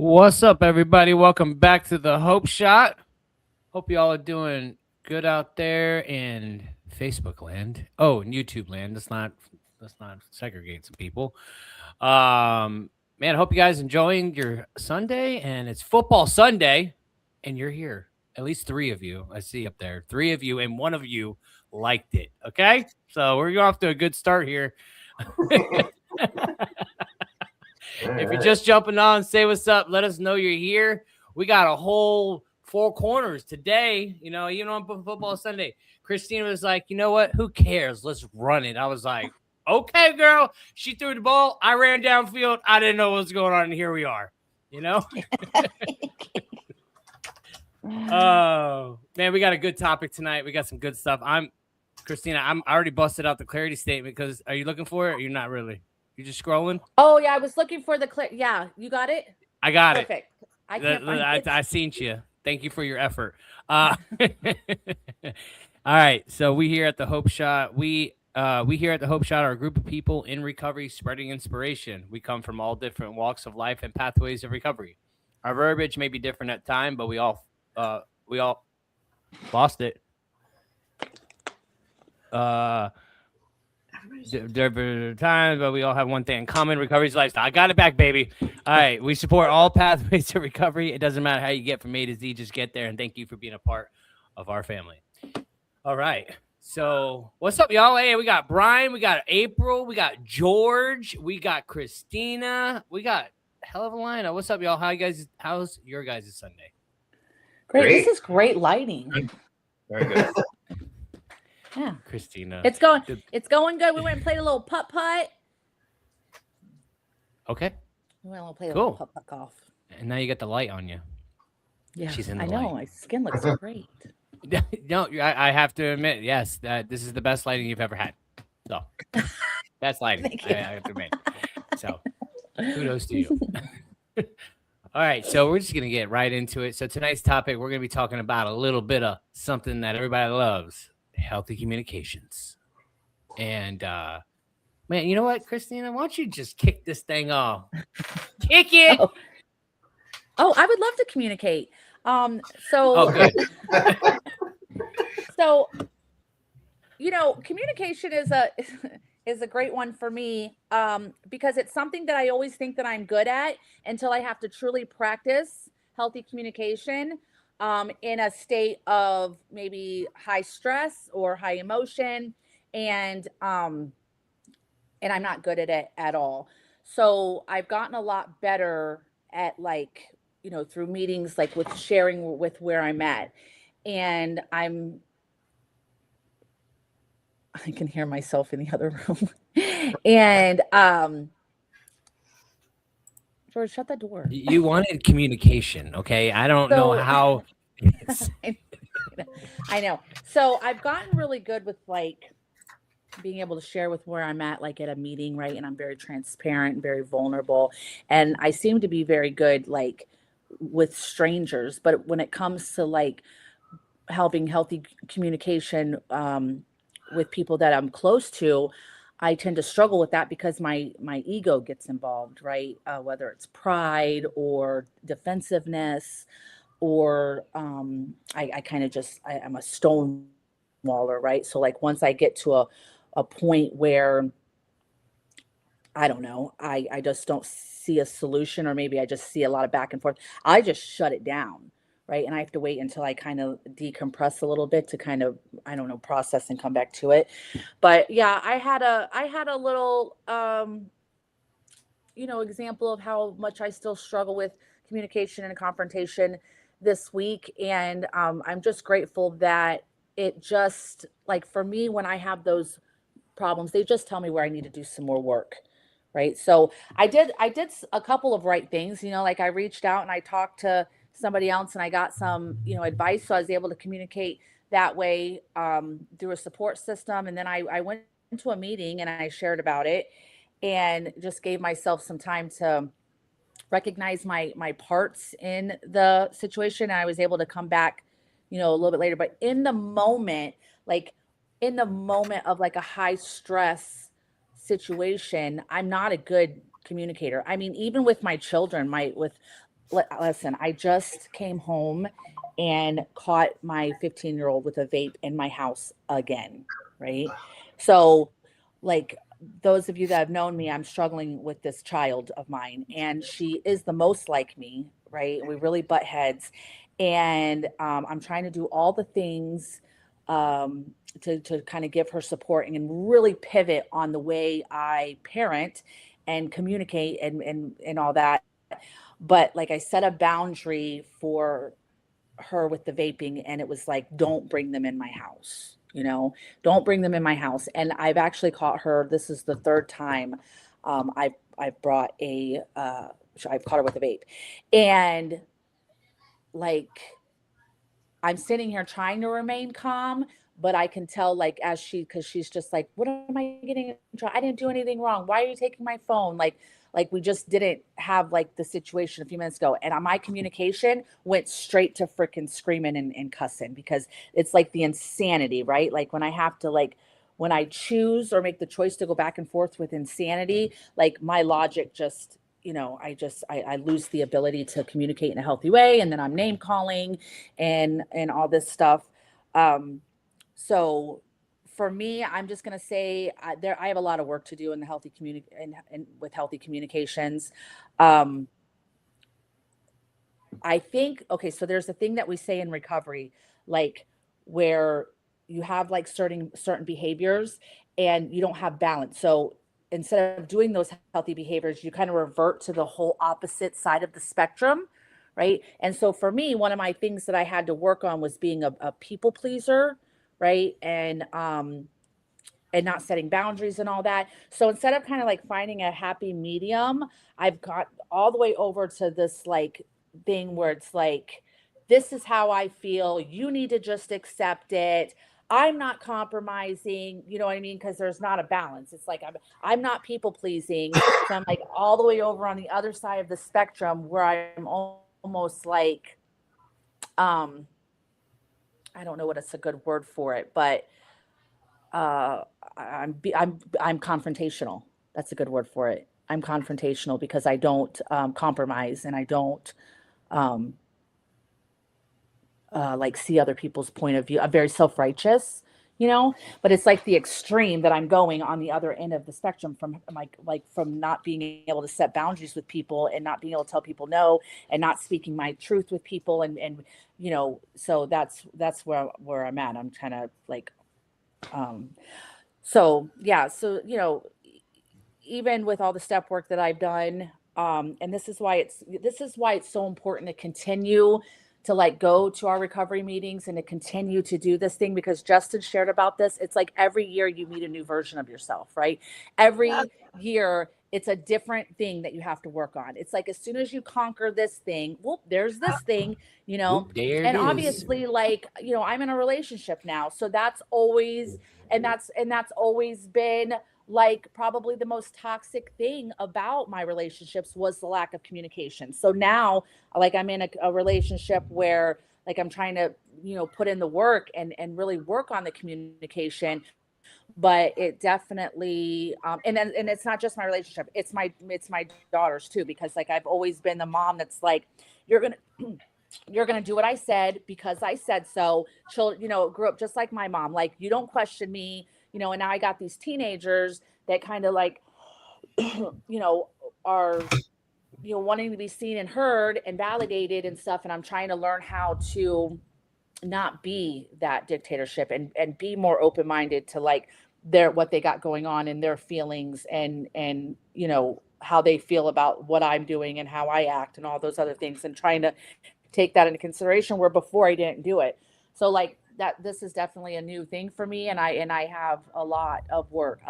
What's up, everybody? Welcome back to the Hope Shot. Hope y'all are doing good out there in Facebook land. Oh, and YouTube land. Let's not segregate some people. Man, I hope you guys enjoying your Sunday, and it's football Sunday, and you're here. At least three of you I see up there. Three of you, and one of you liked it. Okay, so we're off to a good start here. If you're just jumping on, say what's up. Let us know you're here. We got a whole four corners today. Even on football Sunday, Christina was like, you know what? Who cares? Let's run it. I was like, okay, girl. She threw the ball. I ran downfield. I didn't know what was going on. And here we are. Oh, man, we got a good topic tonight. We got some good stuff. I already busted out the clarity statement because are you looking for it or you're not really? You just scrolling? Oh yeah, I was looking for the clip. Yeah, you got it. I got it. Perfect. I can't find it. I seen you. Thank you for your effort. All right. So we here at the Hope Shot, we here at the Hope Shot are a group of people in recovery spreading inspiration. We come from all different walks of life and pathways of recovery. Our verbiage may be different at time, but we all lost it. Different times, but we all have one thing in common: recovery's lifestyle. I got it back, baby. All right, we support all pathways to recovery. It doesn't matter how you get from A to Z, just get there. And thank you for being a part of our family. All right, so what's up, y'all? Hey, we got Brian, we got April, we got George, we got Christina, we got hell of a lineup. What's up, y'all? How's your guys' Sunday? Great. This is great lighting. Very good. Yeah, Christina, it's going good. We went and played a little putt. Okay, We went and played a Cool. little putt golf. and now you got the light on you. Yeah, She's in the I know. light. My skin looks great. No, I have to admit, yes, that this is the best lighting you've ever had. So, best lighting. Thank you. I have to admit. So, kudos to you. All right, so we're just gonna get right into it. So tonight's topic, we're gonna be talking about a little bit of something that everybody loves: healthy communications. And man, you know what, Christina? Why don't you just kick this thing off? Kick it. Oh, I would love to communicate. Oh, So good. so communication is a great one for me, because it's something that I always think that I'm good at until I have to truly practice healthy communication, in a state of maybe high stress or high emotion, and I'm not good at it at all. So I've gotten a lot better at, like, through meetings, like with sharing with where I'm at, and I can hear myself in the other room. And George, shut the door. You wanted communication, okay? I don't know So how. I know. So I've gotten really good with, like, being able to share with where I'm at, like at a meeting, right? And I'm very transparent and very vulnerable. And I seem to be very good, like, with strangers. But when it comes to, like, helping healthy communication, with people that I'm close to, I tend to struggle with that because my ego gets involved, right? Whether it's pride or defensiveness, or I kind of I'm a stonewaller, right? So, like, once I get to a point where, I don't know, I just don't see a solution, or maybe I just see a lot of back and forth, I just shut it down, right? And I have to wait until I kind of decompress a little bit to kind of, I don't know, process and come back to it. But yeah, I had a little example of how much I still struggle with communication and confrontation this week. And I'm just grateful that it just, like, for me, when I have those problems, they just tell me where I need to do some more work. Right. So I did a couple of right things, like I reached out and I talked to somebody else and I got some, advice. So I was able to communicate that way, through a support system. And then I went into a meeting and I shared about it and just gave myself some time to recognize my parts in the situation. And I was able to come back, a little bit later. But in the moment, like, in the moment of, like, a high stress situation, I'm not a good communicator. I mean, even with my children, my with listen, I just came home and caught my 15-year-old with a vape in my house again, right? So, like, those of you that have known me, I'm struggling with this child of mine, and she is the most like me, right? We really butt heads, and I'm trying to do all the things to kind of give her support and really pivot on the way I parent and communicate and all that. But like I set a boundary for her with the vaping, and it was like, don't bring them in my house, don't bring them in my house. And I've actually caught her. This is the third time I've brought I've caught her with a vape. And like, I'm sitting here trying to remain calm, but I can tell, like, because she's just like, what am I getting in trouble? I didn't do anything wrong. Why are you taking my phone? Like we just didn't have like the situation a few minutes ago. And my communication went straight to freaking screaming and cussing, because it's like the insanity, right? Like when I have to, like, when I choose or make the choice to go back and forth with insanity, like my logic just, I lose the ability to communicate in a healthy way. And then I'm name calling and all this stuff. So for me, I'm just going to say I have a lot of work to do in the healthy and with healthy communications. Um, I think, okay, so there's a thing that we say in recovery, like where you have like certain behaviors and you don't have balance. So instead of doing those healthy behaviors, you kind of revert to the whole opposite side of the spectrum, right? And so for me, one of my things that I had to work on was being a people pleaser, right? And not setting boundaries and all that. So instead of kind of like finding a happy medium, I've got all the way over to this like thing where it's like, this is how I feel. You need to just accept it. I'm not compromising, you know what I mean? Because there's not a balance. It's like I'm not people pleasing. So I'm like all the way over on the other side of the spectrum where I'm almost like, I don't know what it's a good word for it, but uh I'm confrontational. That's a good word for it. I'm confrontational because I don't compromise, and I don't um like see other people's point of view. I'm very self-righteous, but it's like the extreme that I'm going on the other end of the spectrum, from like from not being able to set boundaries with people and not being able to tell people no, and not speaking my truth with people, and so that's where I'm at. I'm kind of like um so yeah, so even with all the step work that I've done, and this is why it's so important to continue to like go to our recovery meetings and to continue to do this thing, because Justin shared about this. It's like every year you meet a new version of yourself, right? Every year it's a different thing that you have to work on. It's like as soon as you conquer this thing, whoop, there's this thing, Whoop, there it and is. obviously, like, I'm in a relationship now, so that's always, and that's always been like probably the most toxic thing about my relationships was the lack of communication. So now, like, I'm in a relationship where like I'm trying to put in the work and really work on the communication. But it definitely and it's not just my relationship, it's my daughters too, because like I've always been the mom that's like, you're gonna you're going to do what I said because I said so. Children, grew up just like my mom. Like, you don't question me, and now I got these teenagers that kind of like, are, wanting to be seen and heard and validated and stuff. And I'm trying to learn how to not be that dictatorship, and be more open-minded to like what they got going on and their feelings, and how they feel about what I'm doing and how I act and all those other things, and trying to take that into consideration, where before I didn't do it. So like that, this is definitely a new thing for me. And I have a lot of work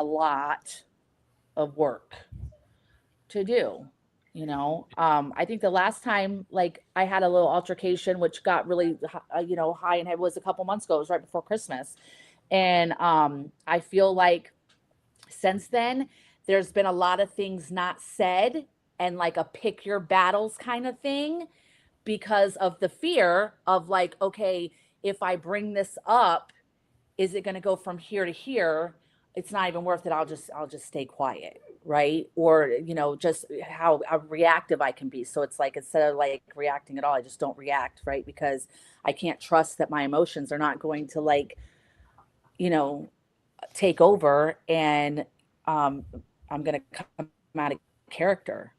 to do. I think the last time like I had a little altercation, which got really, high and heavy, was a couple months ago. It was right before Christmas. And I feel like since then, there's been a lot of things not said, and like a pick your battles kind of thing, because of the fear of like, okay, if I bring this up, is it going to go from here to here? It's not even worth it. I'll just stay quiet, right? Or, just how reactive I can be. So it's like, instead of like reacting at all, I just don't react, right? Because I can't trust that my emotions are not going to like, you know, take over, and I'm going to come out of character,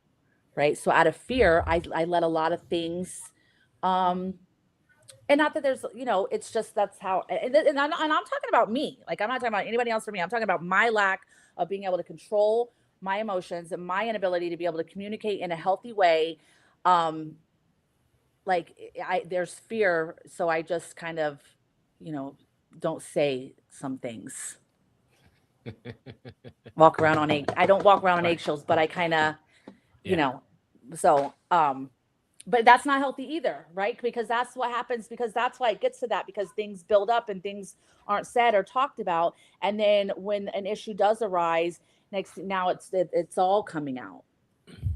right? So out of fear, I let a lot of things, um, and not that there's, it's just that's how, and I'm talking about me. Like, I'm not talking about anybody else for me. I'm talking about my lack of being able to control my emotions and my inability to be able to communicate in a healthy way. Um, like, there's fear, so I just kind of, you know, don't say some things. Walk around on egg. I don't walk around on Right. eggshells, but I kind of, you Yeah. know, so but that's not healthy either, right? Because that's what happens, because that's why it gets to that, because things build up and things aren't said or talked about, and then when an issue does arise, now it's all coming out,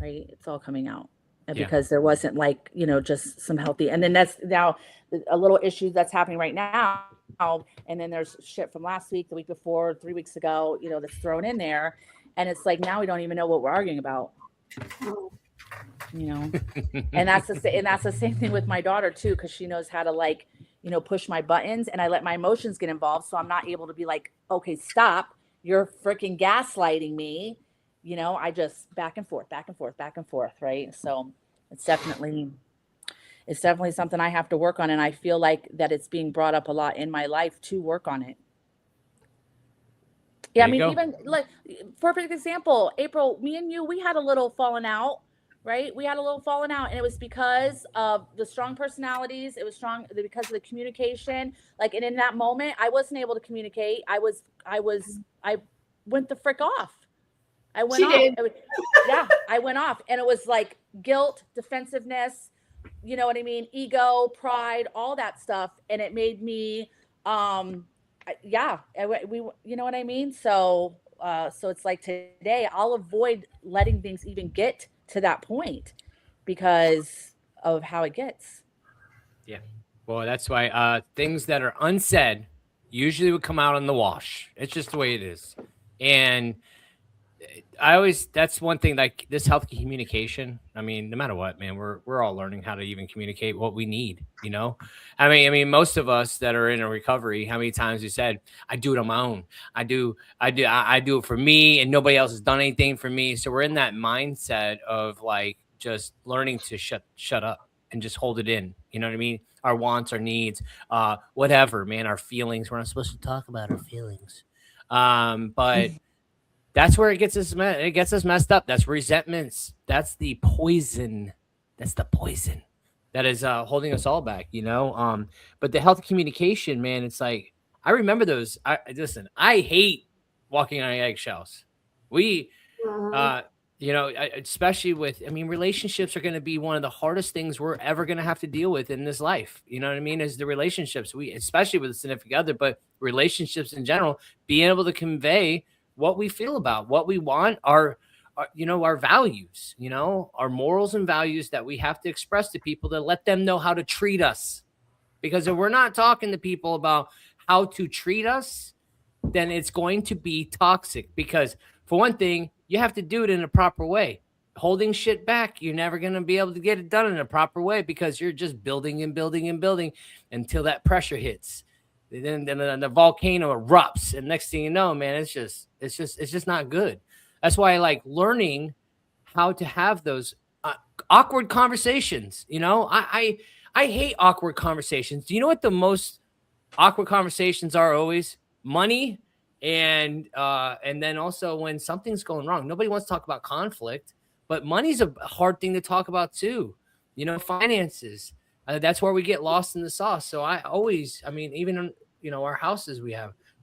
right? It's all coming out. And Yeah. because there wasn't like, just some healthy, and then that's now a little issue that's happening right now, and then there's shit from last week, the week before, 3 weeks ago, that's thrown in there, and it's like now we don't even know what we're arguing about, you know. And that's the same thing with my daughter too, because she knows how to like, push my buttons, and I let my emotions get involved, so I'm not able to be like, okay, stop, you're freaking gaslighting me. I just back and forth, back and forth, back and forth, right? So it's definitely something I have to work on, and I feel like that it's being brought up a lot in my life to work on it. Yeah, There I you mean, go. even like, perfect example, April, me and you, we had a little falling out, right? We had a little falling out, and it was because of the strong personalities. It was strong because of the communication. Like, and in that moment, I wasn't able to communicate. I went the frick off. I went She off. did. Yeah, I went off, and it was like guilt, defensiveness, you know what I mean? Ego, pride, all that stuff, and it made me, yeah, we, you know what I mean? So, so it's like today I'll avoid letting things even get to that point because of how it gets. Yeah. Well, that's why things that are unsaid usually would come out in the wash. It's just the way it is. And that's one thing, like this healthy communication. I mean, no matter what, man, we're all learning how to even communicate what we need, you know? I mean, most of us that are in a recovery, how many times you said, I do it on my own. I do it for me, and nobody else has done anything for me. So we're in that mindset of like just learning to shut up and just hold it in. You know what I mean? Our wants, our needs, whatever, man, our feelings. We're not supposed to talk about our feelings. But that's where it gets us messed up. That's resentments. That's the poison. That's the poison that is holding us all back, you know. But the health communication, man, it's like I remember those. Listen, I hate walking on eggshells. We Mhm. especially with, I mean, relationships are going to be one of the hardest things we're ever going to have to deal with in this life. You know what I mean? Is the relationships, we, especially with a significant other, but relationships in general, being able to convey what we feel about, what we want, our values, our morals and values that we have to express to people to let them know how to treat us. Because if we're not talking to people about how to treat us, then it's going to be toxic. Because for one thing, you have to do it in a proper way. Holding shit back, you're never going to be able to get it done in a proper way because you're just building and building and building until that pressure hits. Then the volcano erupts, and next thing you know, man, it's just not good. That's why I like learning how to have those awkward conversations. I hate awkward conversations. Do you know what the most awkward conversations are always? Money, and then also when something's going wrong. Nobody wants to talk about conflict, but money's a hard thing to talk about too. Finances. That's where we get lost in the sauce. So I mean, even our houses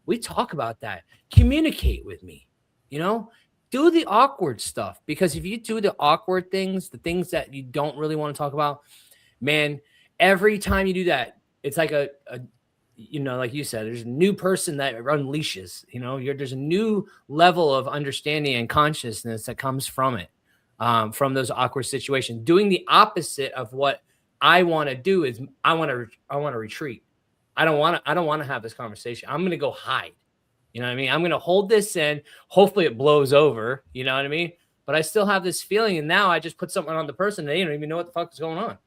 we talk about that. Communicate with me. You know, do the awkward stuff, because if you do the awkward things, the things that you don't really want to talk about, man, every time you do that, it's like a like you said, there's a new person that unleashes. There's a new level of understanding and consciousness that comes from it, from those awkward situations. Doing the opposite of what I want to do is I want to retreat. I don't want to have this conversation. I'm going to go hide. You know what I mean? I'm going to hold this in. Hopefully it blows over. You know what I mean? But I still have this feeling. And now I just put something on the person. And they don't even know what the fuck is going on.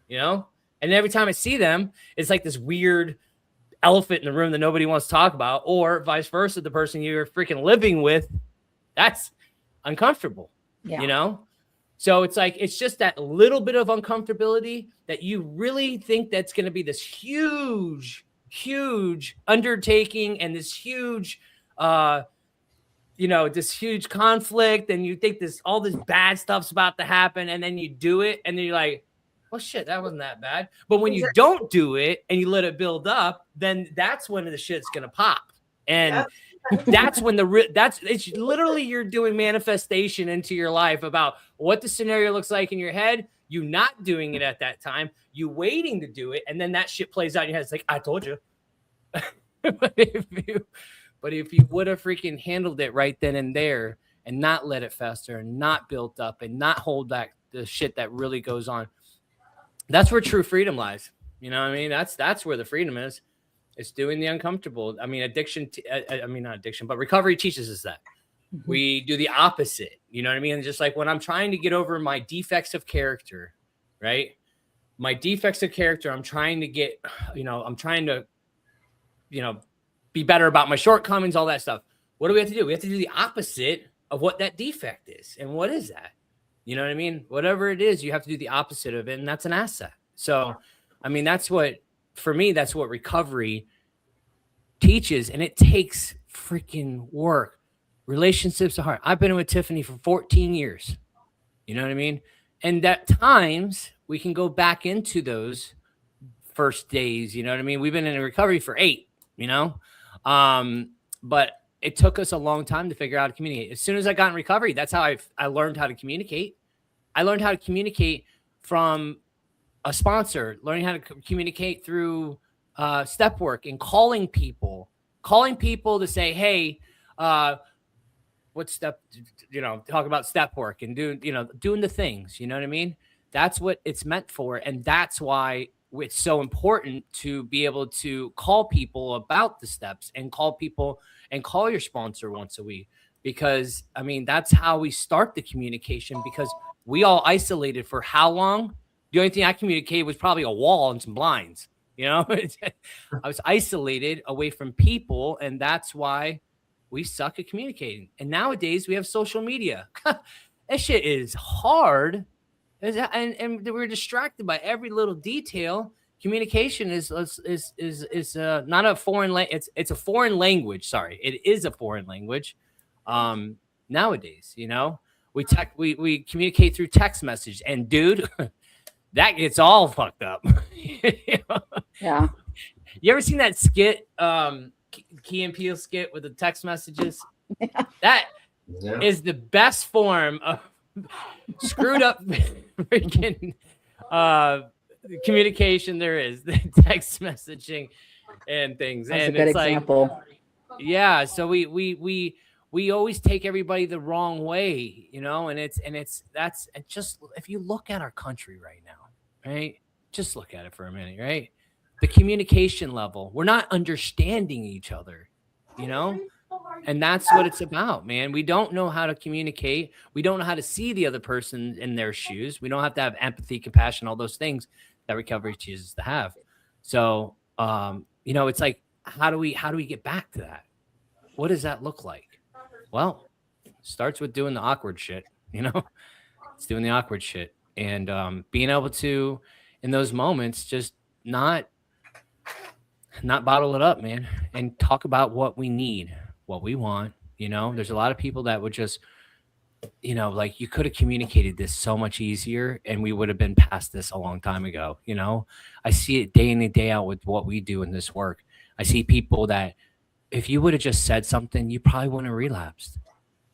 You know? And every time I see them, it's like this weird elephant in the room that nobody wants to talk about, or vice versa. The person you're freaking living with, that's uncomfortable, you know? So it's like, it's just that little bit of uncomfortability that you really think that's going to be this huge undertaking and this huge, this huge conflict. And you think all this bad stuff's about to happen. And then you do it. And then you're like, well, shit, that wasn't that bad. But when you don't do it and you let it build up, then that's when the shit's going to pop. And that's when it's literally you're doing manifestation into your life about what the scenario looks like in your head. You not doing it at that time, you waiting to do it. And then that shit plays out in your head. It's like, I told you. But if you would have freaking handled it right then and there and not let it fester and not build up and not hold back the shit that really goes on, that's where true freedom lies. You know what I mean? That's where the freedom is. It's doing the uncomfortable. I mean, not addiction, but recovery teaches us that. Mm-hmm. We do the opposite. You know what I mean? Just like when I'm trying to get over my defects of character, right? My defects of character, I'm trying to get, be better about my shortcomings, all that stuff. What do we have to do? We have to do the opposite of what that defect is. And what is that? You know what I mean? Whatever it is, you have to do the opposite of it. And that's an asset. So, I mean, that's what recovery teaches. And it takes freaking work. Relationships are hard. I've been with Tiffany for 14 years. You know what I mean? And at times we can go back into those first days. You know what I mean? We've been in recovery for 8, but it took us a long time to figure out how to communicate. As soon as I got in recovery, that's how I learned how to communicate. I learned how to communicate from a sponsor, learning how to communicate through step work and calling people to say, hey, what step, talk about step work and doing the things, you know what I mean? That's what it's meant for. And that's why it's so important to be able to call people about the steps and call your sponsor once a week, because I mean, that's how we start the communication, because we all isolated for how long? The only thing I communicated was probably a wall and some blinds, I was isolated away from people. And that's why we suck at communicating. And nowadays we have social media. That shit is hard. And we're distracted by every little detail. Communication is not a foreign language. It's a foreign language. Sorry, it is a foreign language. Nowadays, we communicate through text message, and dude, that gets all fucked up. Yeah. You ever seen that skit, Key and Peele skit with the text messages? Yeah. That is the best form of screwed up freaking communication there is. The text messaging and things. That's and a good it's example. Like, yeah, so we always take everybody the wrong way, and that's just, if you look at our country right now, right? Just look at it for a minute, right? The communication level, we're not understanding each other, and that's what it's about, man. We don't know how to communicate. We don't know how to see the other person in their shoes. We don't have to have empathy, compassion, all those things that recovery teaches us to have. So, it's like, how do we get back to that? What does that look like? Well, it starts with doing the awkward shit, It's doing the awkward shit and being able to, in those moments, just not bottle it up, man, and talk about what we need, what we want. There's a lot of people that would just, like, you could have communicated this so much easier and we would have been past this a long time ago. I see it day in and day out with what we do in this work. I see people that if you would have just said something, you probably wouldn't have relapsed.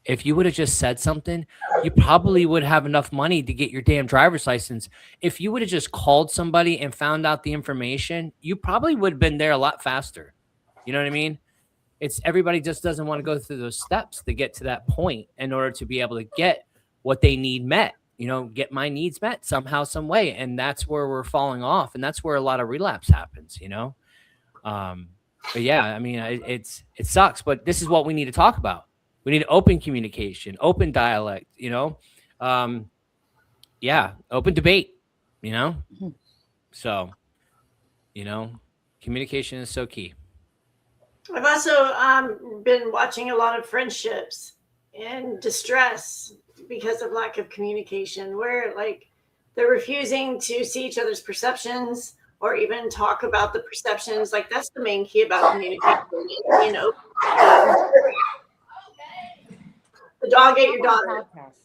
If you would have just said something, you probably would have enough money to get your damn driver's license. If you would have just called somebody and found out the information, you probably would have been there a lot faster. You know what I mean? It's everybody just doesn't want to go through those steps to get to that point in order to be able to get what they need met, get my needs met somehow, some way. And that's where we're falling off. And that's where a lot of relapse happens, But yeah, I mean, it sucks, but this is what we need to talk about. We need open communication, open dialect, yeah, open debate, you know? Mhm. So, you know, communication is so key. I've also been watching a lot of friendships in distress because of lack of communication, where like they're refusing to see each other's perceptions or even talk about the perceptions. Like that's the main key about communication. You know, the dog ate your daughter. Podcast.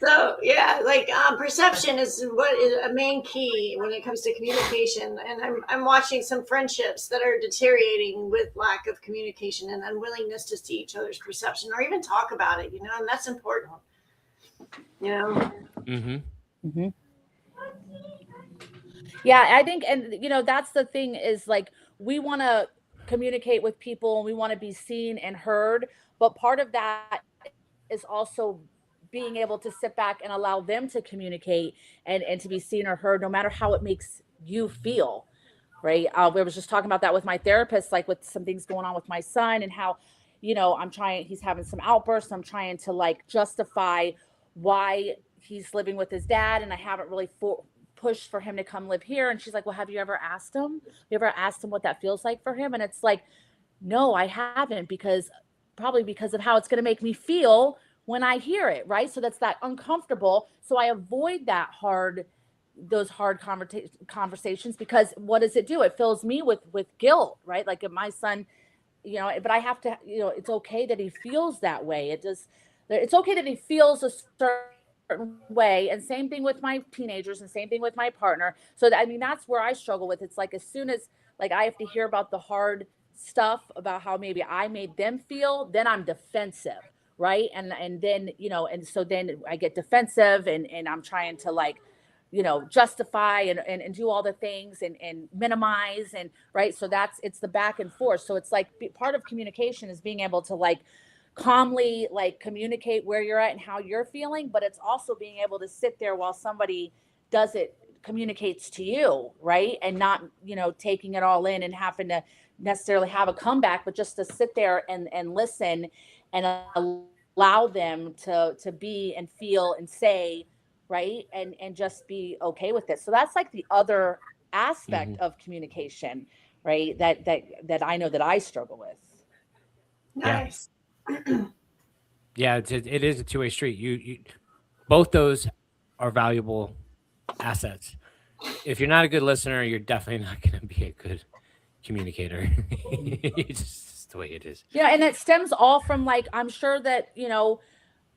So yeah, like perception is what is a main key when it comes to communication. And I'm watching some friendships that are deteriorating with lack of communication and unwillingness to see each other's perception or even talk about it. And that's important. Mm-hmm. Mm-hmm. Yeah, I think, and that's the thing is like we want to communicate with people and we want to be seen and heard, but part of that is also being able to sit back and allow them to communicate and to be seen or heard, no matter how it makes you feel. Right. We was just talking about that with my therapist, like with some things going on with my son and how, he's having some outbursts. I'm trying to like justify why he's living with his dad. And I haven't really pushed for him to come live here. And she's like, well, have you ever asked him? You ever asked him what that feels like for him? And it's like, no, I haven't, probably because of how it's going to make me feel when I hear it. Right. So that's that uncomfortable. So I avoid those hard conversations, because what does it do? It fills me with guilt, right? Like if my son, but I have to, it's okay that he feels that way. It's okay that he feels a certain way. And same thing with my teenagers and same thing with my partner. So that's where I struggle with. It's like, as soon as like I have to hear about the hard stuff about how maybe I made them feel, then I'm defensive. Right. And then, and so then I get defensive and I'm trying to like, justify and do all the things and minimize and right. So it's the back and forth. So it's like part of communication is being able to like calmly like communicate where you're at and how you're feeling, but it's also being able to sit there while somebody communicates to you, right? And not, taking it all in and having to necessarily have a comeback, but just to sit there and listen and allow them to be and feel and say, right, and just be okay with it. So that's like the other aspect of communication, right, that I know that I struggle with. Nice. Yeah, it is a two-way street. You both those are valuable assets. If you're not a good listener, you're definitely not going to be a good communicator. It's just the way it is. Yeah, and it stems all from like, I'm sure that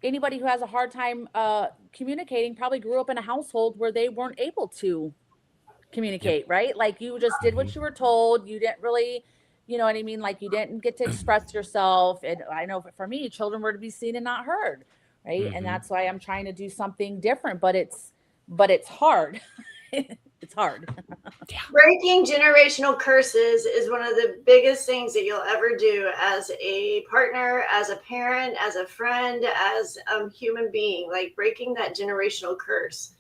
anybody who has a hard time communicating probably grew up in a household where they weren't able to communicate. Yep. Right? Like you just did what you were told. You didn't really, you know what I mean? Like you didn't get to express yourself. And I know for me, children were to be seen and not heard. Right. Mm-hmm. And that's why I'm trying to do something different, but it's hard. It's hard. Yeah. Breaking generational curses is one of the biggest things that you'll ever do as a partner, as a parent, as a friend, as a human being, like breaking that generational curse.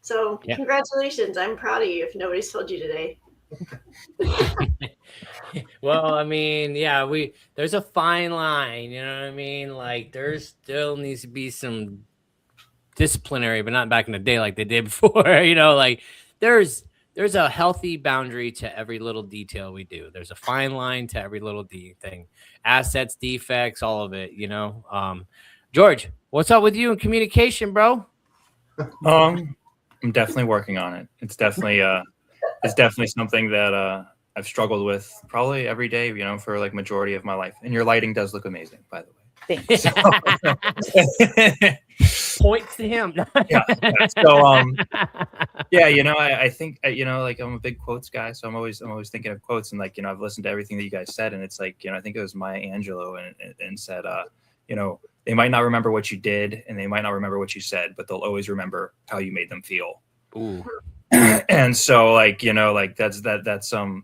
So Congratulations. I'm proud of you if nobody's told you today. Well, I mean, there's a fine line, you know what I mean? Like there still needs to be some disciplinary, but not back in the day like they did before, like there's a healthy boundary to every little detail we do. There's a fine line to every little thing, assets, defects, all of it, George, what's up with you in communication, bro? I'm definitely working on it. It's definitely something that I've struggled with probably every day, for like majority of my life. And your lighting does look amazing, by the way. Thanks. Points to him. Yeah. So I think like I'm a big quotes guy, so I'm always thinking of quotes, and like I've listened to everything that you guys said, and it's like I think it was Maya Angelou and said they might not remember what you did and they might not remember what you said, but they'll always remember how you made them feel. Ooh. And so like that's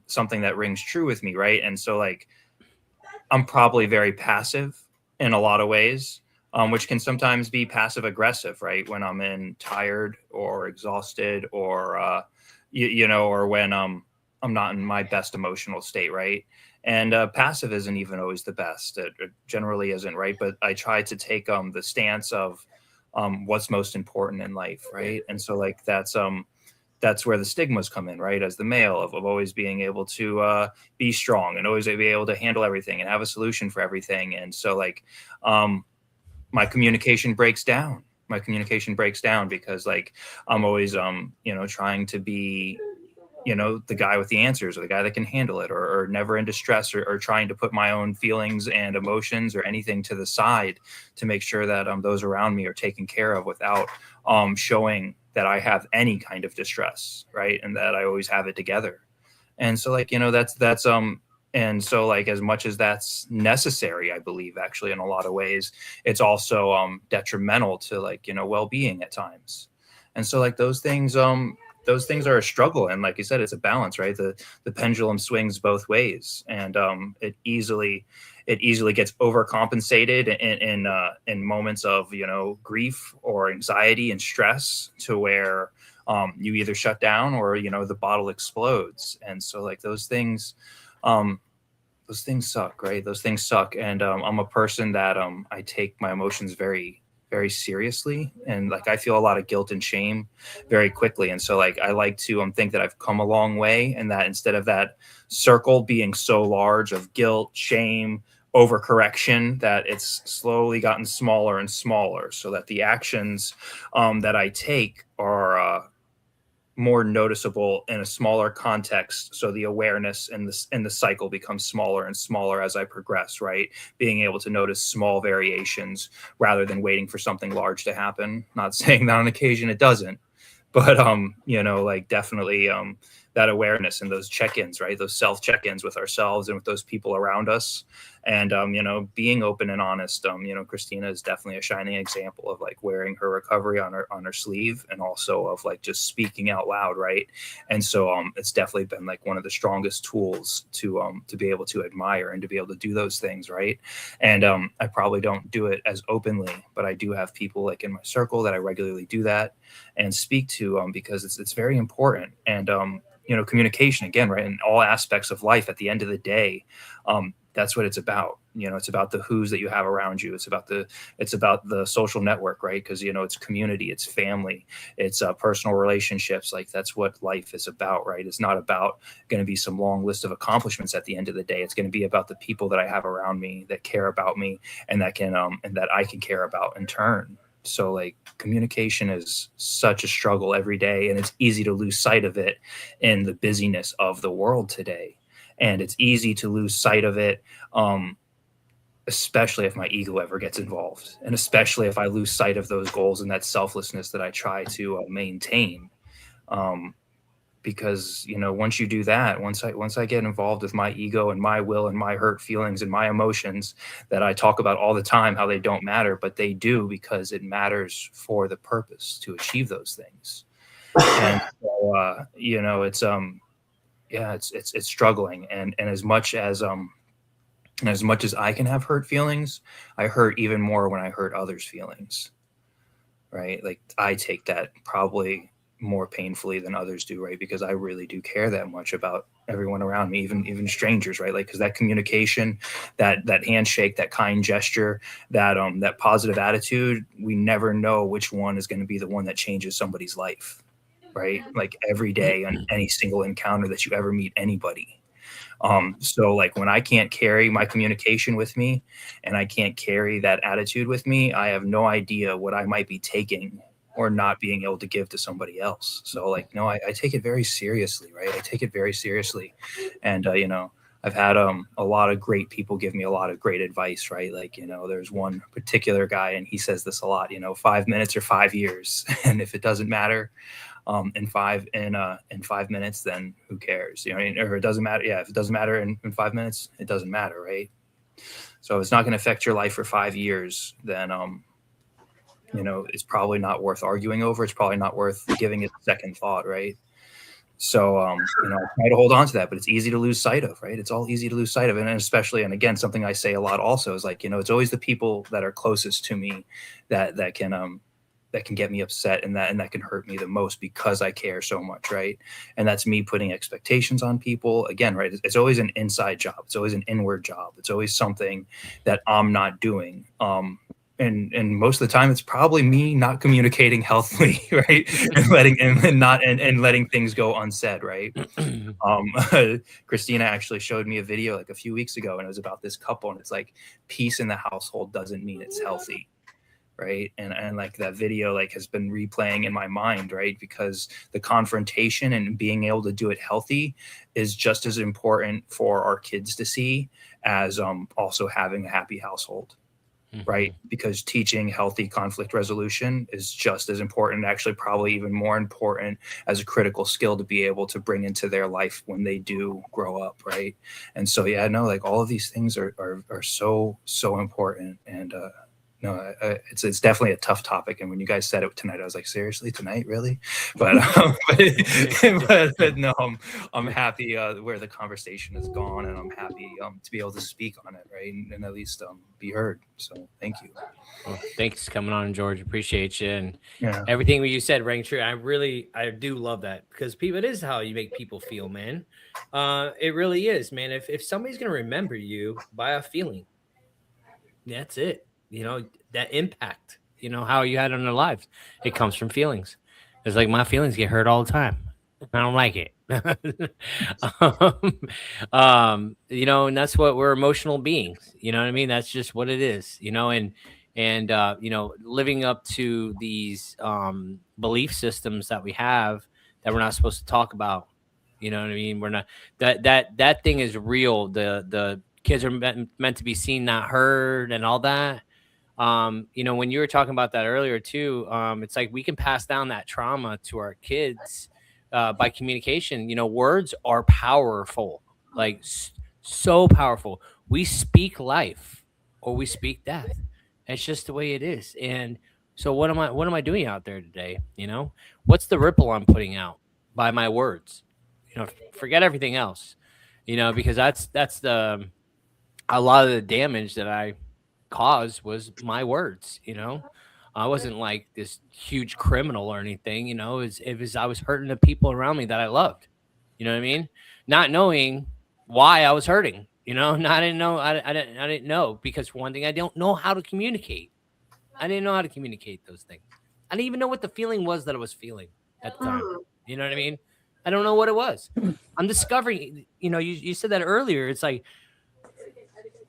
something that rings true with me, right? And so like I'm probably very passive in a lot of ways, which can sometimes be passive aggressive, right? When I'm tired or exhausted or you know, or when I'm not in my best emotional state, right? And passive isn't even always the best. It generally isn't, right? But I try to take the stance of what's most important in life, right? And so like that's where the stigmas come in, right? As the male of always being able to be strong and always be able to handle everything and have a solution for everything. And so like my communication breaks down. My communication breaks down because like I'm always you know, trying to be, you know, the guy with the answers or the guy that can handle it, or never in distress, or trying to put my own feelings and emotions or anything to the side to make sure that those around me are taken care of without showing that I have any kind of distress, right? And that I always have it together. And so like, you know, that's and so like as much as that's necessary, I believe actually in a lot of ways, it's also detrimental to like, you know, well-being at times. And so like those things are a struggle, and like you said, it's a balance, right? The pendulum swings both ways, and it easily gets overcompensated in moments of, you know, grief or anxiety and stress, to where you either shut down or, you know, the bottle explodes. And so like those things suck, right? Those things suck. And I'm a person that I take my emotions very, very seriously, and like I feel a lot of guilt and shame very quickly. And so like I like to think that I've come a long way, and that instead of that circle being so large of guilt, shame, overcorrection, that it's slowly gotten smaller and smaller, so that the actions that I take are more noticeable in a smaller context. So the awareness and the cycle becomes smaller and smaller as I progress, right? Being able to notice small variations rather than waiting for something large to happen. Not saying that on occasion it doesn't, but you know, like definitely that awareness and those check-ins, right? Those self check-ins with ourselves and with those people around us. And you know, being open and honest. You know, Christina is definitely a shining example of like wearing her recovery on her sleeve, and also of like just speaking out loud, right? And so it's definitely been like one of the strongest tools to be able to admire and to be able to do those things, right? And I probably don't do it as openly, but I do have people like in my circle that I regularly do that and speak to, because it's very important. And you know, communication, again, right, in all aspects of life, at the end of the day, that's what it's about. You know, it's about the who's that you have around you. It's about the social network, right? Because, you know, it's community, it's family, it's personal relationships. Like that's what life is about, right? It's not about going to be some long list of accomplishments at the end of the day. It's going to be about the people that I have around me that care about me, and that can and that I can care about in turn. So like communication is such a struggle every day, and it's easy to lose sight of it in the busyness of the world today. And it's easy to lose sight of it, especially if my ego ever gets involved, and especially if I lose sight of those goals and that selflessness that I try to maintain. Because, you know, once you do that, once I get involved with my ego and my will and my hurt feelings and my emotions that I talk about all the time, how they don't matter, but they do, because it matters for the purpose to achieve those things. And so, you know, it's yeah, it's struggling. And as much as I can have hurt feelings, I hurt even more when I hurt others' feelings, right? Like I take that probably more painfully than others do, right? Because I really do care that much about everyone around me, even strangers, right? Like, because that communication, that handshake, that kind gesture, that positive attitude, we never know which one is going to be the one that changes somebody's life, right? Like every day on any single encounter that you ever meet anybody. So like when I can't carry my communication with me, and I can't carry that attitude with me, I have no idea what I might be taking or not being able to give to somebody else. So like, no, I take it very seriously, right? I take it very seriously. And, you know, I've had a lot of great people give me a lot of great advice, right? Like, you know, there's one particular guy, and he says this a lot, you know, 5 minutes or 5 years. And if it doesn't matter in 5 minutes, then who cares? You know, or it doesn't matter. Yeah, if it doesn't matter in 5 minutes, it doesn't matter, right? So if it's not going to affect your life for 5 years, then you know, it's probably not worth arguing over. It's probably not worth giving it a second thought, right? So, you know, I try to hold on to that, but it's easy to lose sight of, right? It's all easy to lose sight of. And especially, and again, something I say a lot also is like, you know, it's always the people that are closest to me that can that can get me upset, and that can hurt me the most because I care so much, right? And that's me putting expectations on people. Again, right? It's always an inside job. It's always an inward job. It's always something that I'm not doing. And most of the time, it's probably me not communicating healthily, right? And letting things go unsaid, right? Christina actually showed me a video like a few weeks ago, and it was about this couple, and it's like, peace in the household doesn't mean it's healthy. Right. And like that video like has been replaying in my mind, right? Because the confrontation and being able to do it healthy is just as important for our kids to see as also having a happy household. Right. Because teaching healthy conflict resolution is just as important, actually probably even more important as a critical skill to be able to bring into their life when they do grow up. Right. And so, yeah, no, like all of these things are so important. And no, it's definitely a tough topic. And when you guys said it tonight, I was like, seriously, tonight, really? But but no, I'm happy where the conversation has gone, and I'm happy to be able to speak on it, right, and at least be heard. So thank you. Well, thanks for coming on, George. Appreciate you, and Yeah. everything you said rang true. I do love that, because people, it is how you make people feel, man. It really is, man. If somebody's gonna remember you by a feeling, that's it. You know, that impact, you know, how you had on their lives, it comes from feelings. It's like my feelings get hurt all the time. I don't like it. You know, and that's what we're emotional beings. You know what I mean? That's just what it is, you know, and you know, living up to these belief systems that we have that we're not supposed to talk about. You know what I mean? We're not, that thing is real. The kids are meant to be seen, not heard, and all that. You know, when you were talking about that earlier too, it's like we can pass down that trauma to our kids by communication. You know, words are powerful, like so powerful. We speak life or we speak death. It's just the way it is. And so what am I doing out there today? You know, what's the ripple I'm putting out by my words? You know, forget everything else, you know, because that's a lot of the damage that I caused was my words. You know, I wasn't like this huge criminal or anything. You know, it was I was hurting the people around me that I loved. You know what I mean? Not knowing why I was hurting. You know, I didn't know, because for one thing, I don't know how to communicate. I didn't know how to communicate those things. I didn't even know what the feeling was that I was feeling at the time. You know what I mean? I don't know what it was. I'm discovering. You know, you said that earlier. It's like,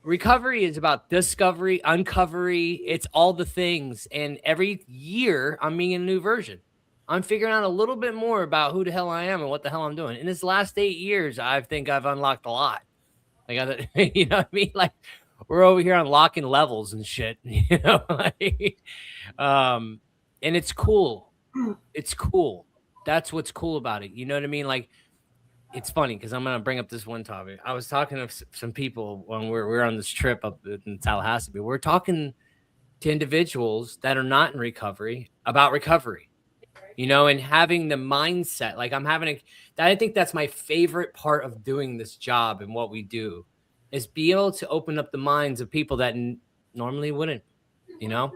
recovery is about discovery, uncovery. It's all the things. And every year I'm being a new version. I'm figuring out a little bit more about who the hell I am and what the hell I'm doing. In this last 8 years, I think I've unlocked a lot. Like, you know what I mean? Like, we're over here unlocking levels and shit, you know, like, and it's cool. It's cool. That's what's cool about it. You know what I mean? Like, it's funny because I'm going to bring up this one topic. I was talking to some people when we were on this trip up in Tallahassee. We're talking to individuals that are not in recovery about recovery, you know, and having the mindset. Like, I think that's my favorite part of doing this job and what we do, is be able to open up the minds of people that normally wouldn't, you know,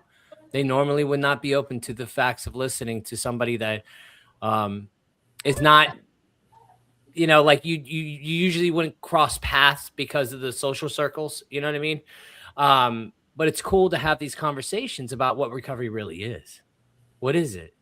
they normally would not be open to the facts of listening to somebody that is not, you know, like you usually wouldn't cross paths because of the social circles. You know what I mean? But it's cool to have these conversations about what recovery really is. What is it?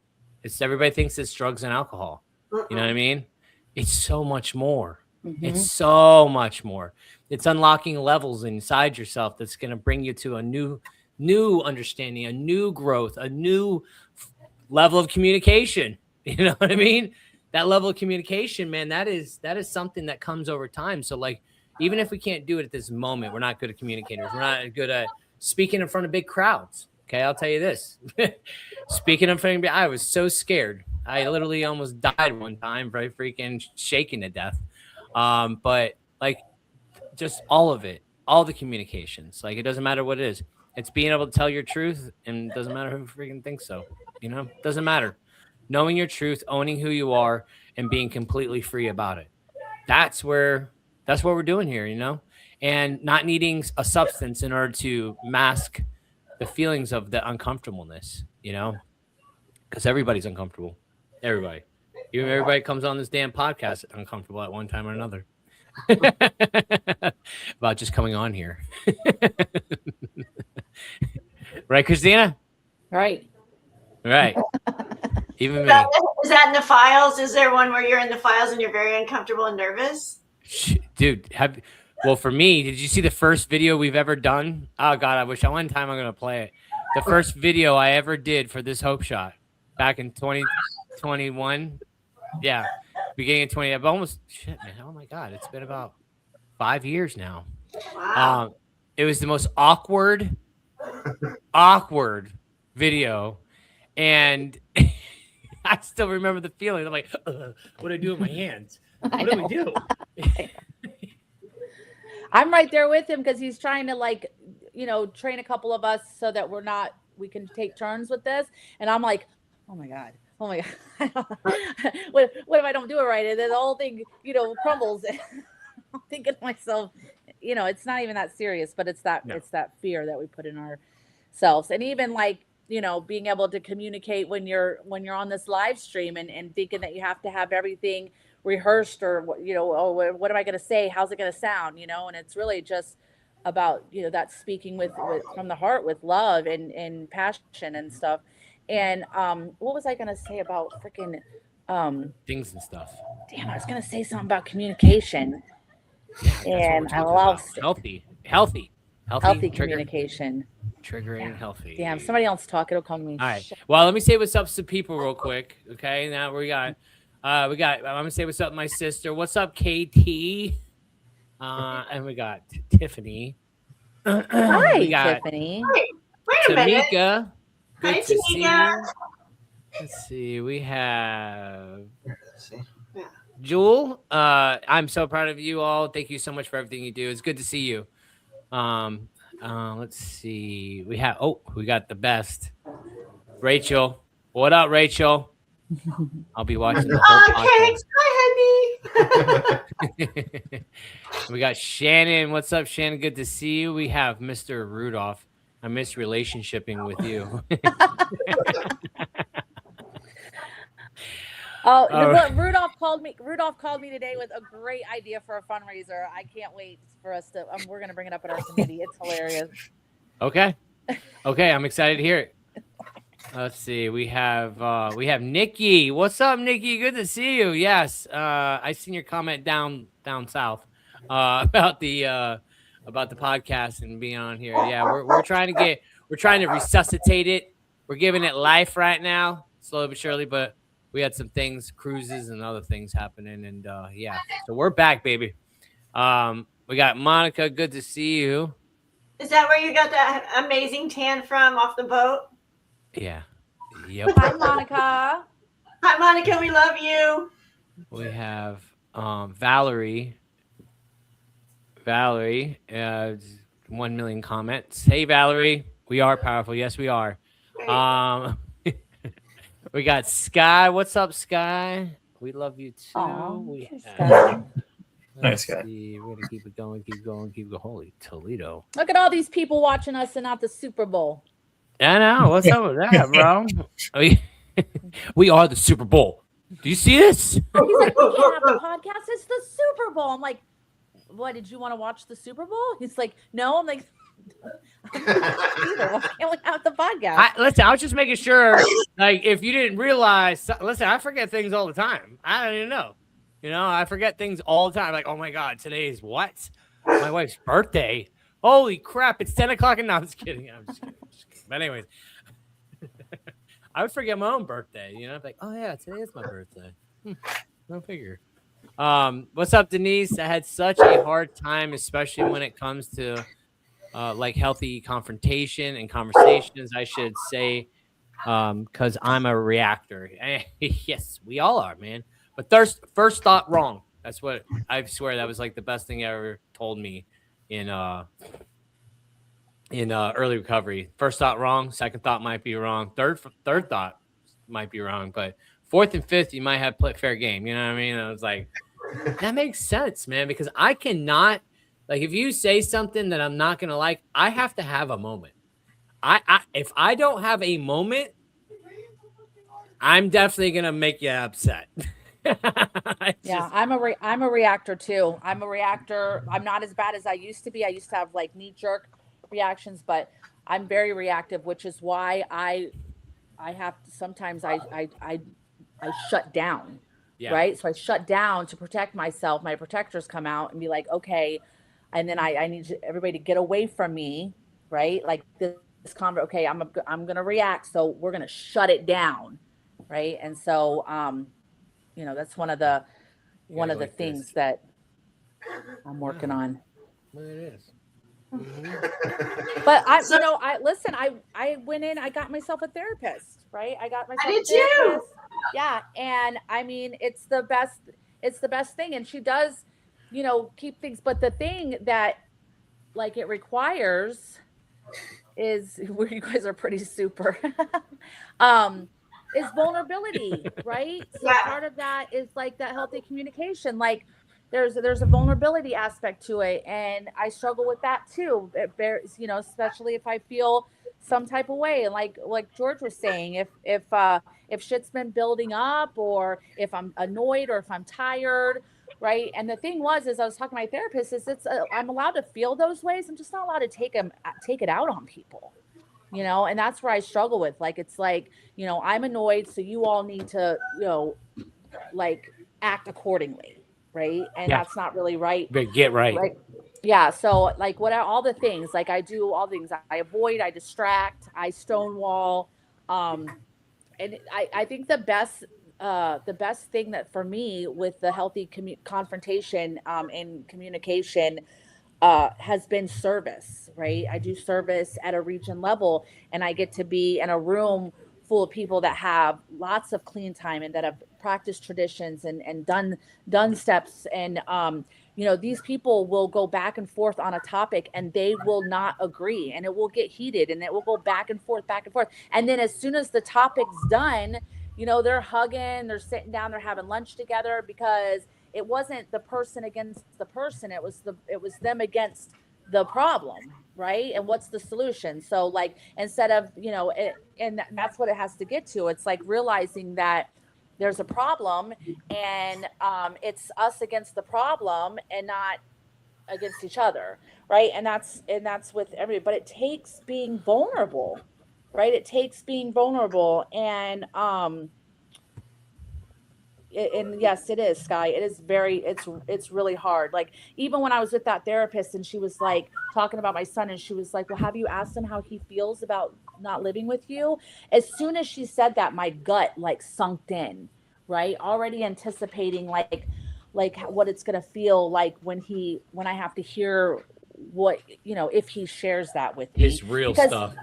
Everybody thinks it's drugs and alcohol. You know what I mean? It's so much more. Mm-hmm. It's so much more. It's unlocking levels inside yourself that's going to bring you to a new understanding, a new growth, a new level of communication. You know what I mean? That level of communication, man, that is something that comes over time. So, like, even if we can't do it at this moment, we're not good at communicators. We're not good at speaking in front of big crowds. Okay, I'll tell you this. Speaking in front of, I was so scared. I literally almost died one time, right? Freaking shaking to death. But like, just all of it, all the communications, like, it doesn't matter what it is. It's being able to tell your truth, and it doesn't matter who freaking thinks so. You know, it doesn't matter. Knowing your truth, owning who you are, and being completely free about it. That's what we're doing here, you know, and not needing a substance in order to mask the feelings of the uncomfortableness, you know. because everybody's uncomfortable. Everybody. Even everybody comes on this damn podcast uncomfortable at one time or another. About just coming on here. Right, Christina? Right. Right. Even Is me. that in the files? Is there one where you're in the files and you're very uncomfortable and nervous? Dude, well, for me, did you see the first video we've ever done? Oh God, I wish one time I'm gonna play it. The first video I ever did for this Hope Shot back in 2021. Yeah, beginning of 20. I've almost shit, man. Oh my God, it's been about 5 years now. Wow. It was the most awkward video, and I still remember the feeling. I'm like, what do I do with my hands? What do we do? I'm right there with him because he's trying to like, train a couple of us so that we can take turns with this. And I'm like, oh my God. what if I don't do it right? And then the whole thing, crumbles. I'm thinking to myself, it's not even that serious, but it's that fear that we put in ourselves. And even like, being able to communicate when you're on this live stream and thinking that you have to have everything rehearsed or what am I going to say? How's it going to sound? And it's really just about, that speaking with from the heart with love and passion and stuff. And what was I going to say about freaking things and stuff? Damn, I was going to say something about communication. Yeah, and I lost healthy communication. Triggering healthy. Damn, somebody else talk. It'll come to me. All right. Well, let me say what's up to people real quick. Okay. Now we got. I'm gonna say what's up to my sister. What's up, KT? And we got Tiffany. Hi, we got Tiffany. Wait a minute. Tamika. Hi, Tamika. Let's see. We have Jewel. I'm so proud of you all. Thank you so much for everything you do. It's good to see you. Let's see. We got the best. Rachel. What up, Rachel? I'll be watching the whole podcast. Hi, honey. We got Shannon. What's up, Shannon? Good to see you. We have Mr. Rudolph. I miss relationshiping with you. Look, Rudolph called me today with a great idea for a fundraiser. I can't wait for us to. We're gonna bring it up at our committee. It's hilarious. Okay, I'm excited to hear it. Let's see. We have Nikki. What's up, Nikki? Good to see you. Yes, I seen your comment down south about the podcast and being on here. Yeah, we're trying to resuscitate it. We're giving it life right now, slowly but surely. But we had some things, cruises and other things happening, and yeah, so we're back, baby. We got Monica. Good to see you. Is that where you got that amazing tan from off the boat? Yeah. Yep. Hi, Monica. Hi, Monica. We love you. We have Valerie. 1 million comments. Hey, Valerie. We are powerful. Yes, we are. We got Sky. What's up, Sky? We love you too. Aww, Nice guy. See. We're gonna keep it going, keep going. Holy Toledo! Look at all these people watching us and not the Super Bowl. I know. What's up with that, bro? We are the Super Bowl. Do you see this? He's like, we can't have the podcast. It's the Super Bowl. I'm like, what? Did you want to watch the Super Bowl? He's like, no. I'm like, why can't we have the podcast? Listen, I was just making sure. Like, if you didn't realize, listen, I forget things all the time. I don't even know. I forget things all the time. Like, oh my God, today is what? My wife's birthday. Holy crap! It's 10 o'clock, and no, I'm just kidding. I'm just kidding. But anyways, I would forget my own birthday. I'm like, oh yeah, today is my birthday. Go figure. What's up, Denise? I had such a hard time, especially when it comes to like healthy confrontation and conversations, I should say, because I'm a reactor. Yes, we all are, man. But first thought wrong. That's what I swear that was like the best thing ever told me in early recovery. First thought wrong. Second thought might be wrong. Third thought might be wrong. But fourth and fifth, you might have played fair game. You know what I mean? I was like, that makes sense, man, because I cannot, like, if you say something that I'm not gonna like, I have to have a moment. If I don't have a moment, I'm definitely gonna make you upset. Yeah, I'm a reactor too. I'm a reactor. I'm not as bad as I used to be. I used to have like knee jerk reactions, but I'm very reactive, which is why I have to sometimes I shut down. Yeah. Right? So I shut down to protect myself. My protectors come out and be like, okay, and then I need everybody to get away from me, right? Like this convert, okay, I'm gonna react, so we're gonna shut it down, right? And so that's one of the like things this. that I'm working on. Well, it is. But I went in, I got myself a therapist, right? I got myself I did a too. therapist. Yeah, and I mean, it's the best thing, and she does, keep things. But the thing that like it requires is where you guys are pretty super. Is vulnerability, right? So Yeah. part of that is like that healthy communication. Like there's a vulnerability aspect to it, and I struggle with that too. Especially if I feel some type of way, and like George was saying, if shit's been building up, or if I'm annoyed, or if I'm tired, right? And the thing is I was talking to my therapist, is I'm allowed to feel those ways. I'm just not allowed to take it out on people. And that's where I struggle with, like, it's like, I'm annoyed, so you all need to, like act accordingly. Right. And Yeah. that's not really right. But get right. Right. Yeah. So like all the things, like I do all the things, I avoid, I distract, I stonewall. And I think the best thing that for me with the healthy confrontation and communication has been service, right? I do service at a region level, and I get to be in a room full of people that have lots of clean time and that have practiced traditions and done steps. And, these people will go back and forth on a topic, and they will not agree, and it will get heated, and it will go back and forth. And then as soon as the topic's done, they're hugging, they're sitting down, they're having lunch together, because it wasn't the person against the person. It was them against the problem, right? And what's the solution? So like, instead of, and that's what it has to get to. It's like realizing that there's a problem, and it's us against the problem and not against each other, right? And that's with everybody. But it takes being vulnerable, right? It takes being vulnerable, and and yes, it is, Sky. It is it's really hard. Like, even when I was with that therapist, and she was like talking about my son, and she was like, well, have you asked him how he feels about not living with you? As soon as she said that, my gut like sunk in, right? Already anticipating like what it's going to feel like when I have to hear what, if he shares that with me. His real stuff.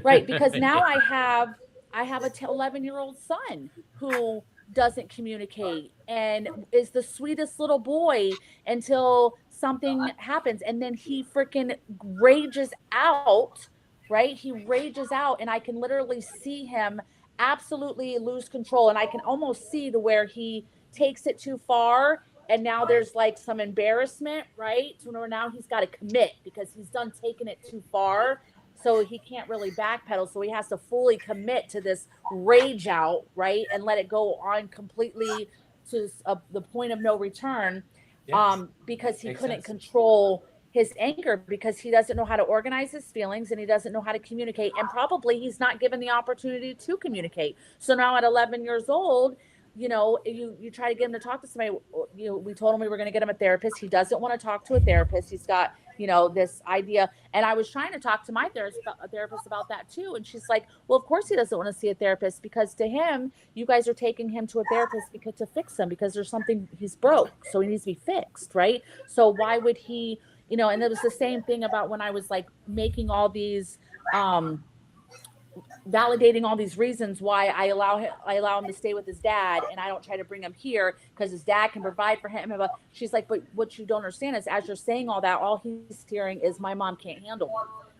Right. Because now I have a 11-year-old son who doesn't communicate and is the sweetest little boy until something happens, and then he freaking rages out, right? He rages out, and I can literally see him absolutely lose control, and I can almost see where he takes it too far, and now there's like some embarrassment, right? So now he's got to commit because he's done taking it too far. So he can't really backpedal. So he has to fully commit to this rage out, right? And let it go on completely to the point of no return, because he couldn't control his anger, because he doesn't know how to organize his feelings, and he doesn't know how to communicate. And probably he's not given the opportunity to communicate. So now at 11 years old, you try to get him to talk to somebody. We told him we were going to get him a therapist. He doesn't want to talk to a therapist. He's got, this idea. And I was trying to talk to my therapist about that too. And she's like, well, of course he doesn't want to see a therapist, because to him, you guys are taking him to a therapist to fix him, because there's something, he's broke. So he needs to be fixed. Right. So why would he, and it was the same thing about when I was like making all these, validating all these reasons why I allow him to stay with his dad, and I don't try to bring him here because his dad can provide for him. She's like, but what you don't understand is, as you're saying all that, all he's hearing is, my mom can't handle me.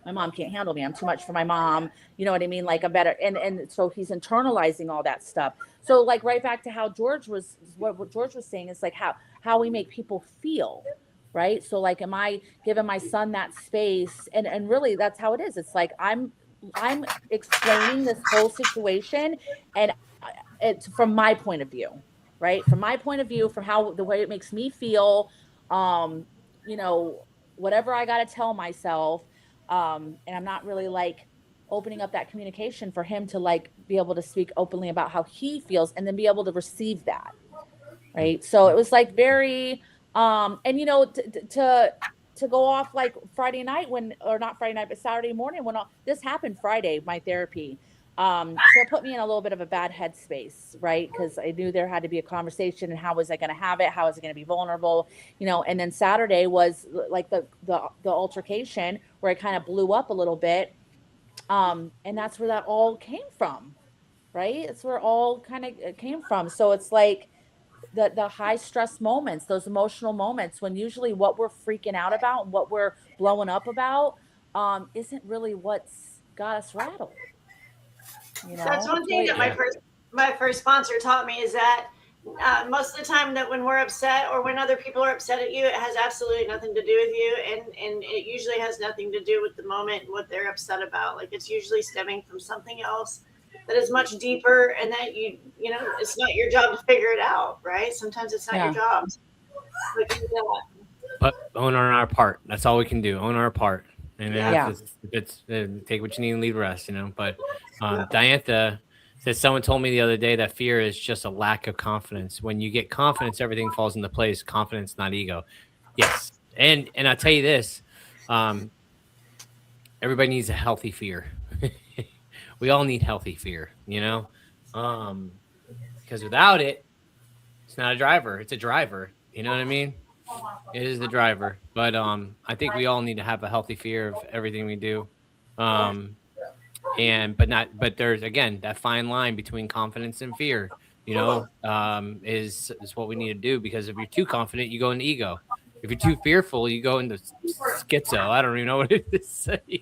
My mom can't handle me. I'm too much for my mom. You know what I mean? Like, I'm better. And so he's internalizing all that stuff. So like, right back to how what George was saying is like how we make people feel. Right. So like, am I giving my son that space? And really that's how it is. It's like, I'm explaining this whole situation, and it's from my point of view, right? From my point of view, from how the way it makes me feel, you know, whatever I got to tell myself. And I'm not really like opening up that communication for him to like be able to speak openly about how he feels and then be able to receive that. Right. So it was like very, and you know, to go off like Friday night or not Friday night, but Saturday morning when this happened Friday, my therapy. So it put me in a little bit of a bad headspace, right? Because I knew there had to be a conversation and how was I going to have it? How was I going to be vulnerable? You know, and then Saturday was like the altercation where it kind of blew up a little bit. And that's where that all came from, right? It's where it all kind of came from. So it's like the high stress moments, those emotional moments when usually what we're freaking out about and what we're blowing up about isn't really what's got us rattled. You know? That's one thing that my first sponsor taught me is that most of the time that when we're upset or when other people are upset at you, it has absolutely nothing to do with you, and it usually has nothing to do with the moment and what they're upset about. Like it's usually stemming from something else that is much deeper, and that you know it's not your job to figure it out, right? Sometimes it's not your job. But own our part. That's all we can do. Own our part. And if it's take what you need and leave the rest, you know. But Diantha says someone told me the other day that fear is just a lack of confidence. When you get confidence, everything falls into place. Confidence, not ego. Yes. And I'll tell you this. Everybody needs a healthy fear. We all need healthy fear, you know? Because without it, it's not a driver. It's a driver. You know what I mean? It is the driver. But I think we all need to have a healthy fear of everything we do. But there's again that fine line between confidence and fear, you know, is what we need to do, because if you're too confident, you go into ego. If you're too fearful, you go into schizo. I don't even know what it is. You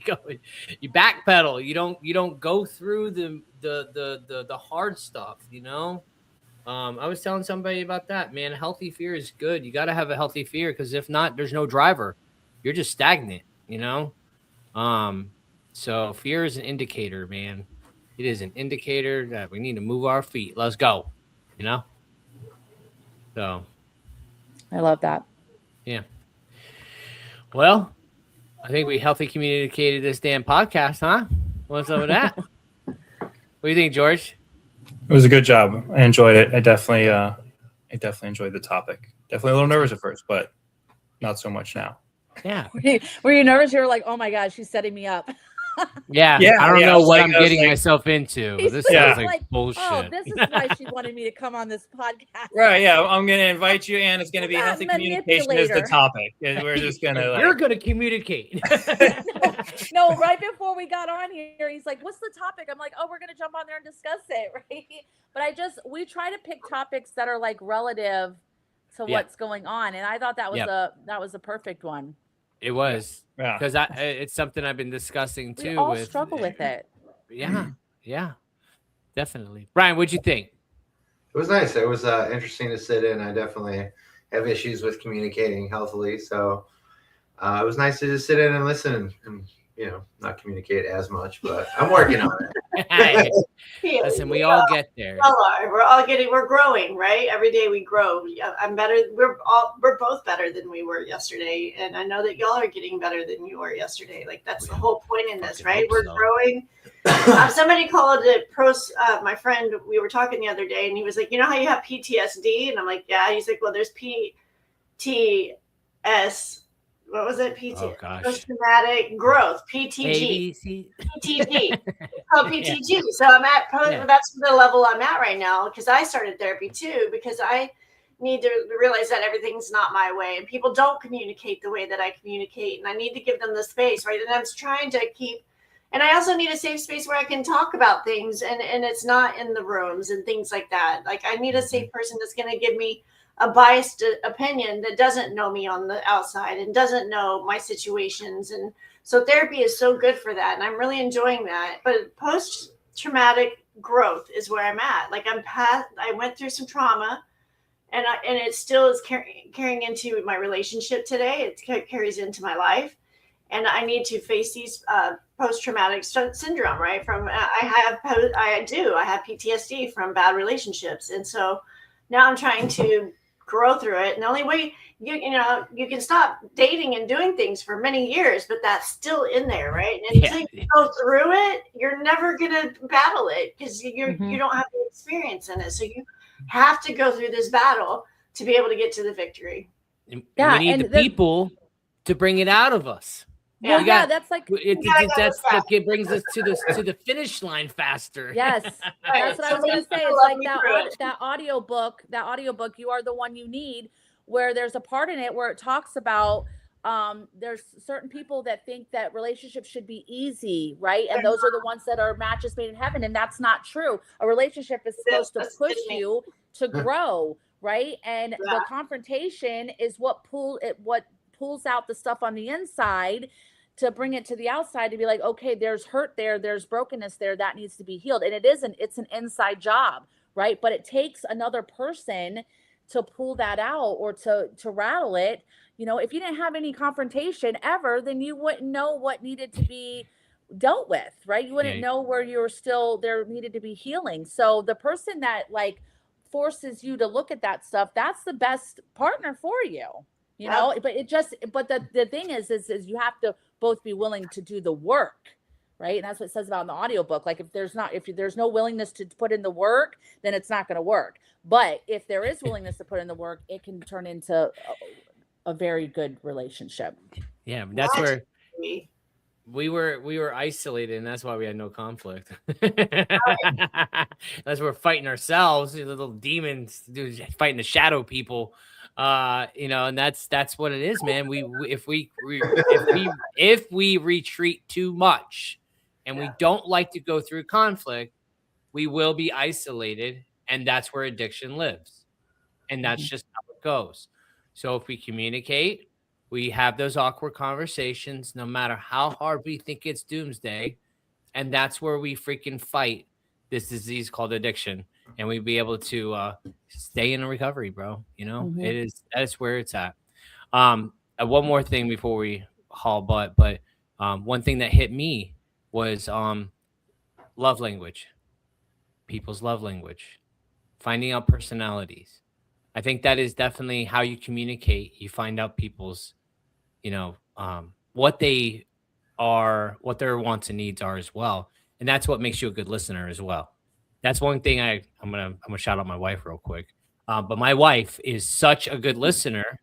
backpedal. You don't go through the hard stuff, you know. I was telling somebody about that, man. Healthy fear is good. You got to have a healthy fear, because if not, there's no driver. You're just stagnant, you know. So fear is an indicator, man. It is an indicator that we need to move our feet. Let's go, you know. So, I love that. Yeah. Well, I think we healthy communicated this damn podcast, huh? What's up with that? What do you think, George? It was a good job. I enjoyed it. I definitely enjoyed the topic. Definitely a little nervous at first, but not so much now. Yeah. Were you nervous? You were like, oh my God, she's setting me up. Yeah. I don't know what I'm getting myself into. This sounds like bullshit. Oh, this is why she wanted me to come on this podcast. Right. Yeah. I'm going to invite you, and it's going to be healthy communication is the topic. And we're just going to You're going to communicate. No, right before we got on here, he's like, what's the topic? I'm like, oh, we're going to jump on there and discuss it. Right. But we try to pick topics that are like relative to what's going on. And I thought that was a perfect one. It was, because it's something I've been discussing too. We all struggle with it. Yeah, definitely. Brian, what'd you think? It was nice. It was interesting to sit in. I definitely have issues with communicating healthily, so it was nice to just sit in and listen and you know, not communicate as much, but I'm working on it. Listen, we all get there. We're growing, right? Every day we grow. I'm better. We're both better than we were yesterday. And I know that y'all are getting better than you were yesterday. Like that's the whole point in this, right? We're growing. Somebody called it my friend, we were talking the other day, and he was like, you know how you have PTSD? And I'm like, yeah. He's like, well, there's PTS. What was it? Post-traumatic growth, PTG. PTG. Oh, PTG. So I'm that's the level I'm at right now, because I started therapy too, because I need to realize that everything's not my way, and people don't communicate the way that I communicate, and I need to give them the space, right? And I'm trying to and I also need a safe space where I can talk about things, and it's not in the rooms and things like that. Like I need a safe person that's going to give me a biased opinion that doesn't know me on the outside and doesn't know my situations. And so therapy is so good for that. And I'm really enjoying that. But post-traumatic growth is where I'm at. Like I went through some trauma, and it still is carrying into my relationship today. It carries into my life. And I need to face these post-traumatic syndrome, right? I have PTSD from bad relationships, and so now I'm trying to grow through it. And the only way you can stop dating and doing things for many years, but that's still in there, right? And until you go through it, you're never gonna battle it because you don't have the experience in it. So you have to go through this battle to be able to get to the victory. Yeah, we need the people to bring it out of us. Well, that's like it brings us to the finish line faster. Yes, that's what I was gonna say. It's like that audiobook. That audiobook, You Are the One You Need, where there's a part in it where it talks about there's certain people that think that relationships should be easy, right? And those are the ones that are matches made in heaven, and that's not true. A relationship is supposed to push you to grow, right? And the confrontation is what pulls out the stuff on the inside to bring it to the outside, to be like, okay, there's hurt there, there's brokenness there that needs to be healed. And it's an inside job, right? But it takes another person to pull that out or to rattle it. You know, if you didn't have any confrontation ever, then you wouldn't know what needed to be dealt with, right? You wouldn't know where there needed to be healing. So the person that like forces you to look at that stuff, that's the best partner for you. You know, but the thing is you have to both be willing to do the work, right? And that's what it says about in the audiobook. Like if there's no willingness to put in the work, then it's not going to work. But if there is willingness to put in the work, it can turn into a very good relationship. Yeah, that's where we were isolated, and that's why we had no conflict. That's we're fighting ourselves, the little demons, fighting the shadow people. And that's what it is, man. If we retreat too much and we don't like to go through conflict, we will be isolated, and that's where addiction lives. And that's just how it goes. So if we communicate, we have those awkward conversations, no matter how hard we think it's doomsday, and that's where we freaking fight this disease called addiction. And we'd be able to stay in a recovery, bro. You know, that's where it's at. One more thing before we haul butt, but one thing that hit me was love language, people's love language, finding out personalities. I think that is definitely how you communicate. You find out people's, what they are, what their wants and needs are as well. And that's what makes you a good listener as well. That's one thing I'm gonna shout out my wife real quick. But my wife is such a good listener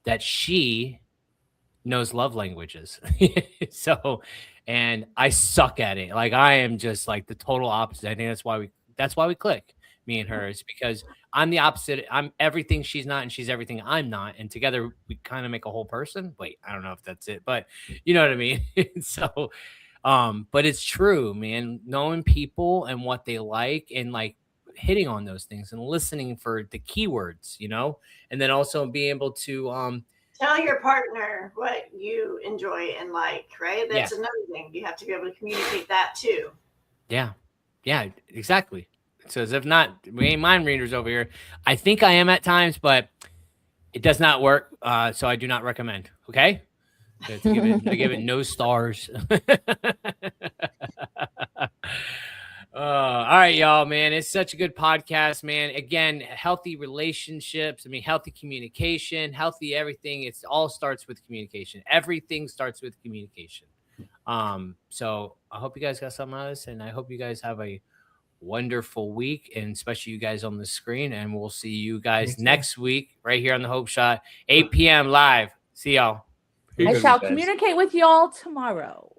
that she knows love languages. And I suck at it. Like I am just like the total opposite. I think that's why we click, me and her. It's because I'm the opposite. I'm everything she's not, and she's everything I'm not. And together we kind of make a whole person. Wait, I don't know if that's it, but you know what I mean? So but it's true, man. Knowing people and what they like, and like hitting on those things and listening for the keywords, and then also being able to tell your partner what you enjoy and like, right? That's another thing. You have to be able to communicate that too. Yeah, exactly. So as if not, we ain't mind readers over here. I think I am at times, but it does not work. So I do not recommend. Okay. I give it no stars. All right, y'all, man. It's such a good podcast, man. Again, healthy relationships. Healthy communication, healthy everything. It all starts with communication. Everything starts with communication. So I hope you guys got something out of this, and I hope you guys have a wonderful week, and especially you guys on the screen. And we'll see you guys next week right here on the Hope Shot, 8 p.m. live. See y'all. I shall communicate with y'all tomorrow.